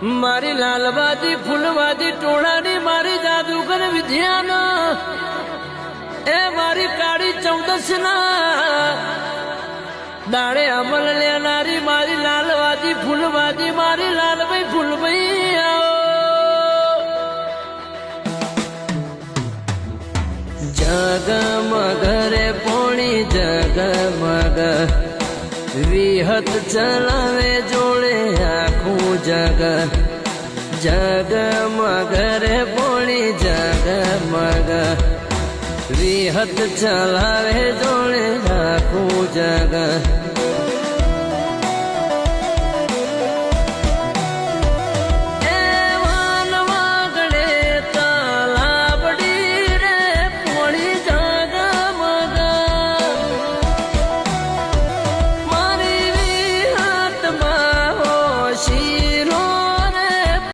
મારી લાલવાદી ફૂલવાદી ટોળાની મારી જાદુગર વિદ્યાના એ મારી કાળી 14 ના દાડે અમલ લેનારી મારી લાલવાદી ફૂલવાદી મારી લાલભાઈ ફૂલભાઈ આવો જગમગ રે પોણી જગમગ વિહત ચલાવે જોડે આખું જગ જગમગ રે પોણી જગમગ વિહત ચલાવે જોડે આખું જગ